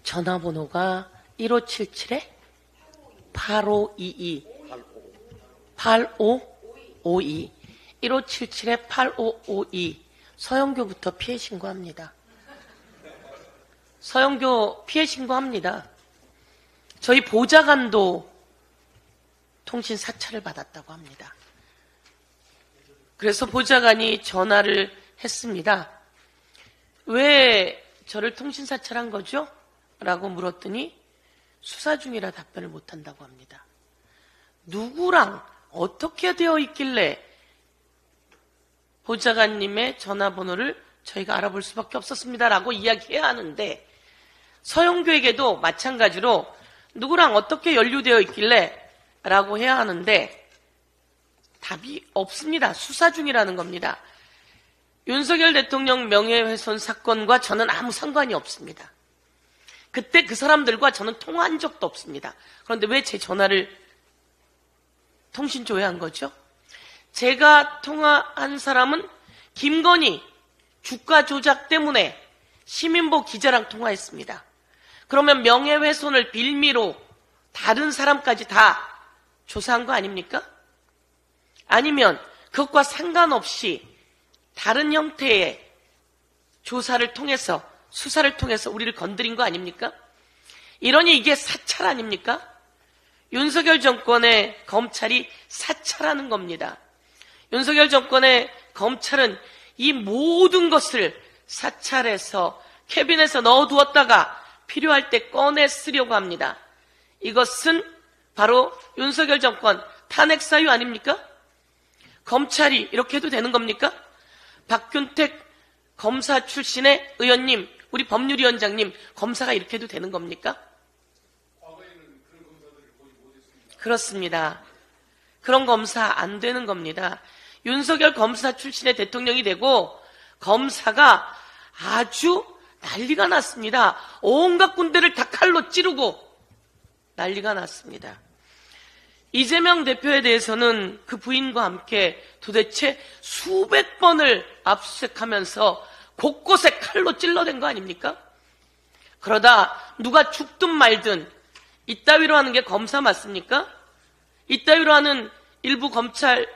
전화번호가 1577-8522 8552 1577-8552 서영교부터 피해 신고합니다. 서영교 피해 신고합니다. 저희 보좌관도 통신 사찰을 받았다고 합니다. 그래서 보좌관이 전화를 했습니다. 왜 저를 통신 사찰한 거죠? 라고 물었더니 수사 중이라 답변을 못한다고 합니다. 누구랑 어떻게 되어 있길래 보좌관님의 전화번호를 저희가 알아볼 수밖에 없었습니다 라고 이야기해야 하는데, 서영교에게도 마찬가지로 누구랑 어떻게 연루되어 있길래 라고 해야 하는데 답이 없습니다. 수사 중이라는 겁니다. 윤석열 대통령 명예훼손 사건과 저는 아무 상관이 없습니다. 그때 그 사람들과 저는 통화한 적도 없습니다. 그런데 왜 제 전화를 통신 조회한 거죠? 제가 통화한 사람은 김건희 주가 조작 때문에 시민보 기자랑 통화했습니다. 그러면 명예훼손을 빌미로 다른 사람까지 다 조사한 거 아닙니까? 아니면 그것과 상관없이 다른 형태의 조사를 통해서, 수사를 통해서 우리를 건드린 거 아닙니까? 이러니 이게 사찰 아닙니까? 윤석열 정권의 검찰이 사찰하는 겁니다. 윤석열 정권의 검찰은 이 모든 것을 사찰해서 캐빈에서 넣어두었다가 필요할 때 꺼내 쓰려고 합니다. 이것은 바로 윤석열 정권 탄핵 사유 아닙니까? 검찰이 이렇게 해도 되는 겁니까? 박균택 검사 출신의 의원님, 우리 법률위원장님, 검사가 이렇게 해도 되는 겁니까? 그렇습니다. 그런 검사 안 되는 겁니다. 윤석열 검사 출신의 대통령이 되고 검사가 아주 난리가 났습니다. 온갖 군대를 다 칼로 찌르고 난리가 났습니다. 이재명 대표에 대해서는 그 부인과 함께 도대체 수백 번을 압수수색하면서 곳곳에 칼로 찔러댄 거 아닙니까? 그러다 누가 죽든 말든 이따위로 하는 게 검사 맞습니까? 이따위로 하는 일부 검찰,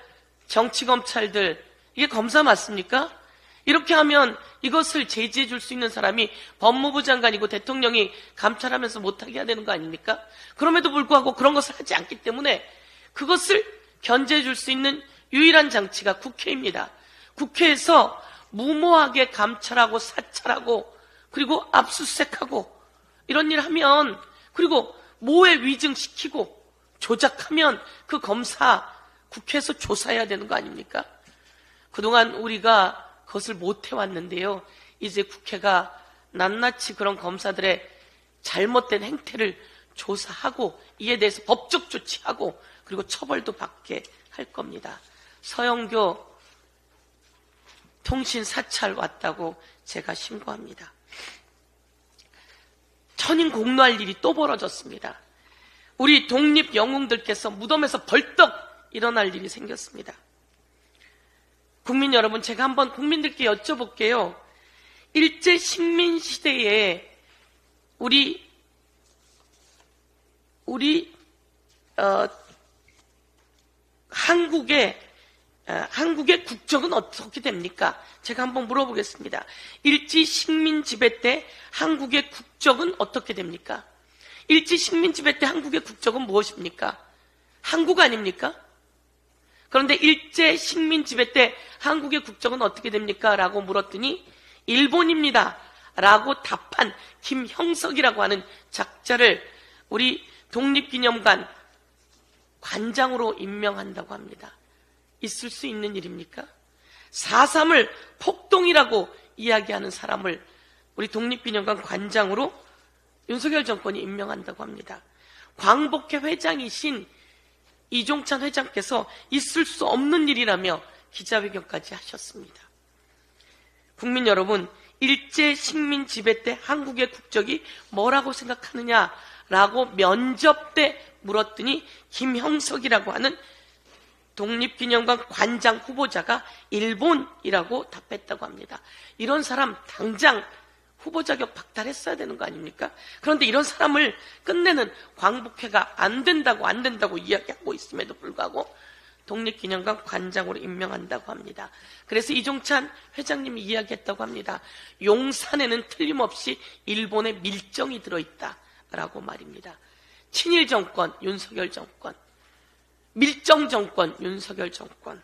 정치검찰들, 이게 검사 맞습니까? 이렇게 하면 이것을 제지해 줄 수 있는 사람이 법무부 장관이고 대통령이 감찰하면서 못하게 해야 되는 거 아닙니까? 그럼에도 불구하고 그런 것을 하지 않기 때문에 그것을 견제해 줄 수 있는 유일한 장치가 국회입니다. 국회에서 무모하게 감찰하고 사찰하고 그리고 압수수색하고 이런 일 하면, 그리고 모해 위증시키고 조작하면 그 검사 국회에서 조사해야 되는 거 아닙니까? 그동안 우리가 그것을 못 해왔는데요. 이제 국회가 낱낱이 그런 검사들의 잘못된 행태를 조사하고 이에 대해서 법적 조치하고 그리고 처벌도 받게 할 겁니다. 서영교 통신 사찰 왔다고 제가 신고합니다. 천인 공노할 일이 또 벌어졌습니다. 우리 독립 영웅들께서 무덤에서 벌떡 일어날 일이 생겼습니다. 국민 여러분, 제가 한번 국민들께 여쭤볼게요. 일제 식민 시대에 우리 한국의 국적은 어떻게 됩니까? 제가 한번 물어보겠습니다. 일제 식민 지배 때 한국의 국적은 어떻게 됩니까? 일제 식민 지배 때 한국의 국적은 무엇입니까? 한국 아닙니까? 그런데 일제 식민 지배 때 한국의 국적은 어떻게 됩니까? 라고 물었더니 일본입니다 라고 답한 김형석이라고 하는 작자를 우리 독립기념관 관장으로 임명한다고 합니다. 있을 수 있는 일입니까? 4.3을 폭동이라고 이야기하는 사람을 우리 독립기념관 관장으로 윤석열 정권이 임명한다고 합니다. 광복회 회장이신 이종찬 회장께서 있을 수 없는 일이라며 기자회견까지 하셨습니다. 국민 여러분, 일제 식민 지배 때 한국의 국적이 뭐라고 생각하느냐라고 면접 때 물었더니 김형석이라고 하는 독립기념관 관장 후보자가 일본이라고 답했다고 합니다. 이런 사람 당장 후보 자격 박탈했어야 되는 거 아닙니까? 그런데 이런 사람을 끝내는 광복회가 안 된다고 이야기하고 있음에도 불구하고 독립기념관 관장으로 임명한다고 합니다. 그래서 이종찬 회장님이 이야기했다고 합니다. 용산에는 틀림없이 일본의 밀정이 들어있다라고 말입니다. 친일 정권, 윤석열 정권, 밀정 정권, 윤석열 정권.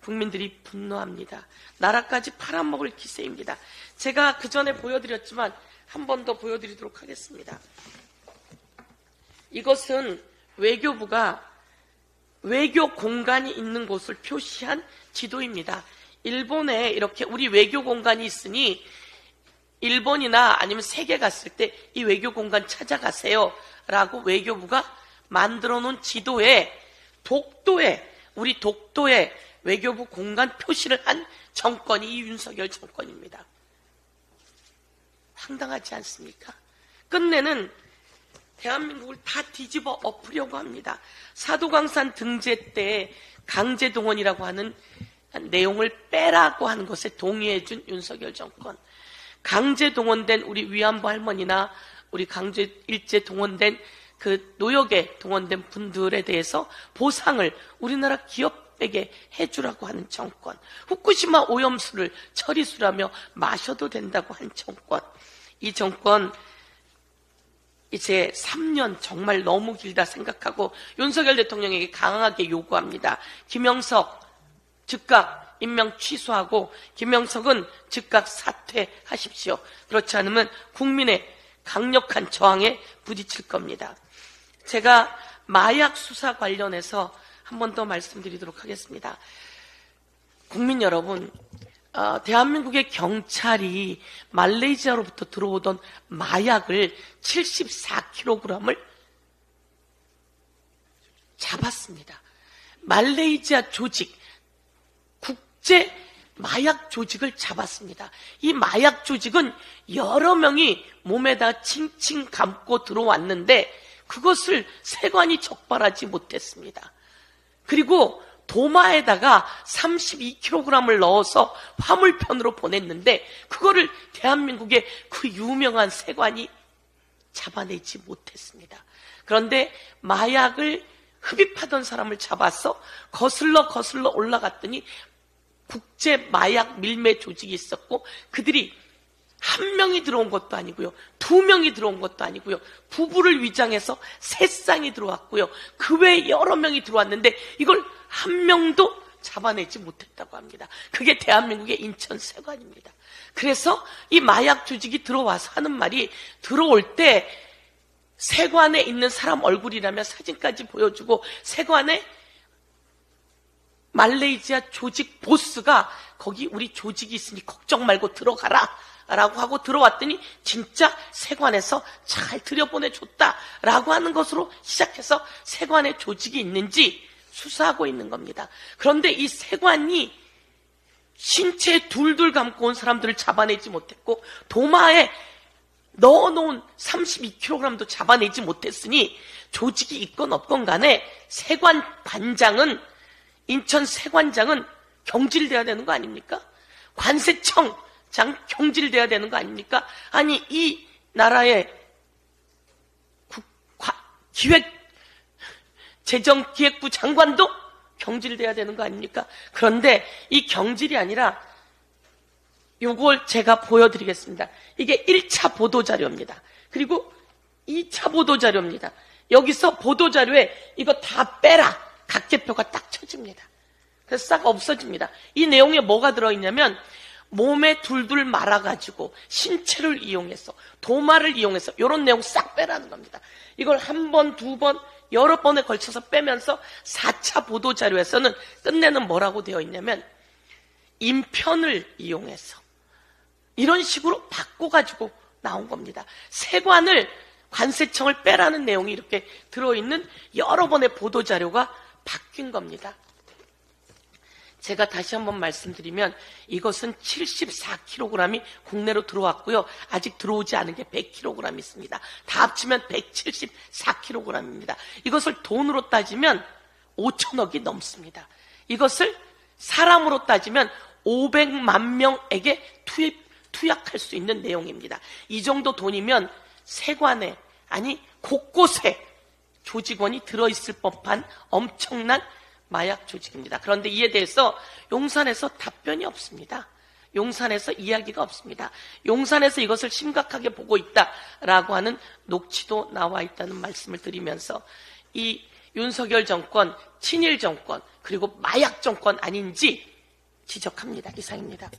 국민들이 분노합니다. 나라까지 팔아먹을 기세입니다. 제가 그 전에 보여드렸지만 한 번 더 보여드리도록 하겠습니다. 이것은 외교부가 외교 공간이 있는 곳을 표시한 지도입니다. 일본에 이렇게 우리 외교 공간이 있으니 일본이나 아니면 세계 갔을 때 이 외교 공간 찾아가세요 라고 외교부가 만들어 놓은 지도에 우리 독도에 외교부 공간 표시를 한 정권이 이 윤석열 정권입니다. 황당하지 않습니까? 끝내는 대한민국을 다 뒤집어 엎으려고 합니다. 사도광산 등재 때 강제동원이라고 하는 내용을 빼라고 하는 것에 동의해준 윤석열 정권. 강제동원된 우리 위안부 할머니나 우리 강제 일제 동원된 그 노역에 동원된 분들에 대해서 보상을 우리나라 기업에게 해주라고 하는 정권. 후쿠시마 오염수를 처리수라며 마셔도 된다고 한 정권. 이 정권 이제 3년 정말 너무 길다 생각하고 윤석열 대통령에게 강하게 요구합니다. 김영석 즉각 임명 취소하고 김영석은 즉각 사퇴하십시오. 그렇지 않으면 국민의 강력한 저항에 부딪힐 겁니다. 제가 마약 수사 관련해서 한 번 더 말씀드리도록 하겠습니다. 국민 여러분, 대한민국의 경찰이 말레이시아로부터 들어오던 마약을 74kg을 잡았습니다. 말레이시아 조직, 국제 마약 조직을 잡았습니다. 이 마약 조직은 여러 명이 몸에다 칭칭 감고 들어왔는데 그것을 세관이 적발하지 못했습니다. 그리고 도마에다가 32kg을 넣어서 화물편으로 보냈는데 그거를 대한민국의 그 유명한 세관이 잡아내지 못했습니다. 그런데 마약을 흡입하던 사람을 잡아서 거슬러 올라갔더니 국제 마약 밀매 조직이 있었고 그들이 한 명이 들어온 것도 아니고요. 2명이 들어온 것도 아니고요. 부부를 위장해서 3쌍이 들어왔고요. 그 외에 여러 명이 들어왔는데 이걸 한 명도 잡아내지 못했다고 합니다. 그게 대한민국의 인천세관입니다. 그래서 이 마약 조직이 들어와서 하는 말이 들어올 때 세관에 있는 사람 얼굴이라며 사진까지 보여주고 세관에 말레이시아 조직 보스가 거기 우리 조직이 있으니 걱정 말고 들어가라 라고 하고 들어왔더니 진짜 세관에서 잘 들여보내줬다 라고 하는 것으로 시작해서 세관에 조직이 있는지 수사하고 있는 겁니다. 그런데 이 세관이 신체에 둘둘 감고 온 사람들을 잡아내지 못했고 도마에 넣어놓은 32kg도 잡아내지 못했으니 조직이 있건 없건 간에 세관 관장은 인천 세관장은 경질돼야 되는 거 아닙니까? 관세청 장 경질돼야 되는 거 아닙니까? 아니 이 나라의 재정기획부 장관도 경질돼야 되는 거 아닙니까? 그런데 이 경질이 아니라 요걸 제가 보여드리겠습니다. 이게 1차 보도자료입니다. 그리고 2차 보도자료입니다. 여기서 보도자료에 이거 다 빼라 각계표가 딱 쳐집니다. 그래서 싹 없어집니다. 이 내용에 뭐가 들어있냐면 몸에 둘둘 말아가지고 신체를 이용해서 도마를 이용해서 이런 내용 싹 빼라는 겁니다. 이걸 한 번, 두 번, 여러 번에 걸쳐서 빼면서 4차 보도자료에서는 끝내는 뭐라고 되어 있냐면 인편을 이용해서 이런 식으로 바꿔가지고 나온 겁니다. 세관을 관세청을 빼라는 내용이 이렇게 들어있는 여러 번의 보도자료가 바뀐 겁니다. 제가 다시 한번 말씀드리면 이것은 74kg이 국내로 들어왔고요. 아직 들어오지 않은 게 100kg 있습니다. 다 합치면 174kg입니다. 이것을 돈으로 따지면 5천억이 넘습니다. 이것을 사람으로 따지면 500만 명에게 투약할 수 있는 내용입니다. 이 정도 돈이면 세관에, 아니 곳곳에 조직원이 들어있을 법한 엄청난 마약 조직입니다. 그런데 이에 대해서 용산에서 답변이 없습니다. 용산에서 이야기가 없습니다. 용산에서 이것을 심각하게 보고 있다라고 하는 녹취도 나와 있다는 말씀을 드리면서 이 윤석열 정권, 친일 정권, 그리고 마약 정권 아닌지 지적합니다. 이상입니다.